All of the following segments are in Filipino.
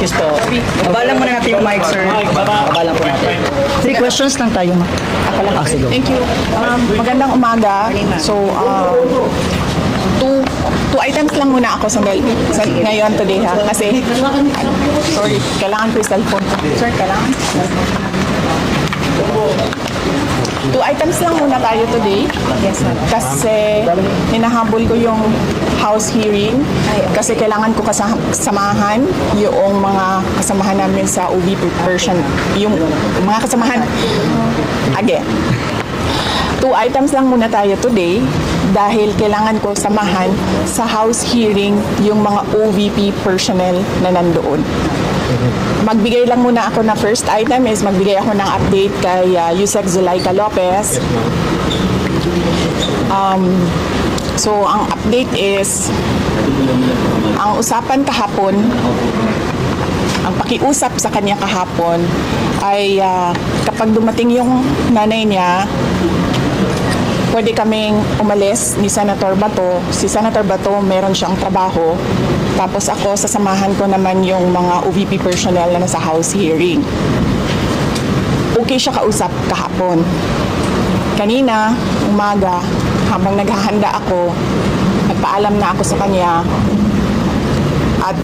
Excuse po. Baba lang muna natin yung mic, sir. Baba lang po natin. 3 questions lang tayo, ma. Sige. Thank you. Magandang umaga. So, two items lang muna ako ngayon today ha. Kasi, sorry, kailangan ko yung cellphone ko. Sir, kailangan? 2 items lang muna tayo today. Yes, ma'am. Kasi hinahabol ko yung house hearing kasi kailangan ko kasamahan yung mga kasamahan namin sa OVP version. Yung mga kasamahan. Again. 2 items lang muna tayo today dahil kailangan ko samahan sa house hearing yung mga OVP personnel na nandoon. Magbigay lang muna ako na first item is magbigay ako ng update kay Yusek Zulaika Lopez. So, ang update is ang usapan kahapon, ang pakiusap sa kanya kahapon ay kapag dumating yung nanay niya, pwede kaming umalis ni Senator Bato. Si Senator Bato, meron siyang trabaho. Tapos ako, sasamahan ko naman yung mga OVP personnel na nasa house hearing. Okay siya kausap kahapon. Kanina, umaga, habang naghahanda ako, nagpaalam na ako sa kanya. At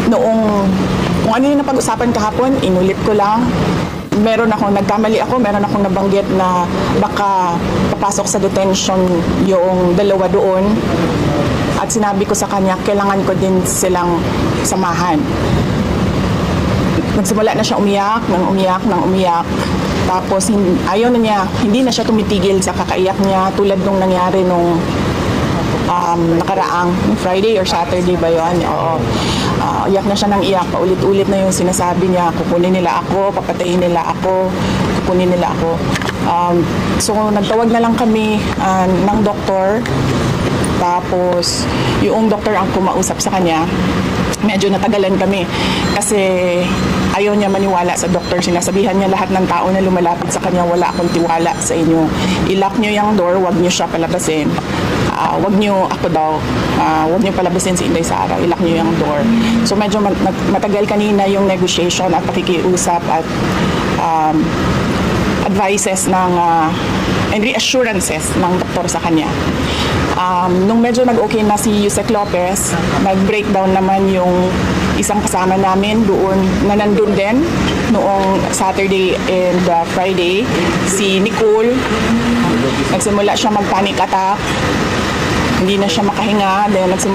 kung ano yung napag-usapan kahapon, inulit ko lang. Meron akong nabanggit na baka papasok sa detention yung dalawa doon. At sinabi ko sa kanya, kailangan ko din silang samahan. Nagsimula na siya umiyak. Tapos ayaw na niya, hindi na siya tumitigil sa kakaiyak niya tulad nung nangyari nung nakaraang Friday or Saturday ba yun? Oo. Iyak na siya ng iyak. Paulit-ulit na yung sinasabi niya, kukunin nila ako, papatayin nila ako, kukunin nila ako. So, nagtawag na lang kami ng doktor. Tapos, yung doktor ang kumausap sa kanya. Medyo natagalan kami kasi ayaw niya maniwala sa doktor. Sinasabihan niya lahat ng tao na lumalapit sa kanya, wala akong tiwala sa inyo. I-lock niyo yung door, wag niyo siya palabasin. Wag niyo ako daw, wag niyo palabasin si Inday Sara, i-lock niyo yung door. So medyo matagal kanina yung negotiation at pakikiusap at advices and reassurances ng doktor sa kanya. Nung medyo nag-okay na si Yusek Lopez, nag-breakdown naman yung isang kasama namin doon na nandun din noong Saturday and Friday, si Nicole. Nagsimula siya mag-panic attack. Hindi na siya makahinga. Then nagsimula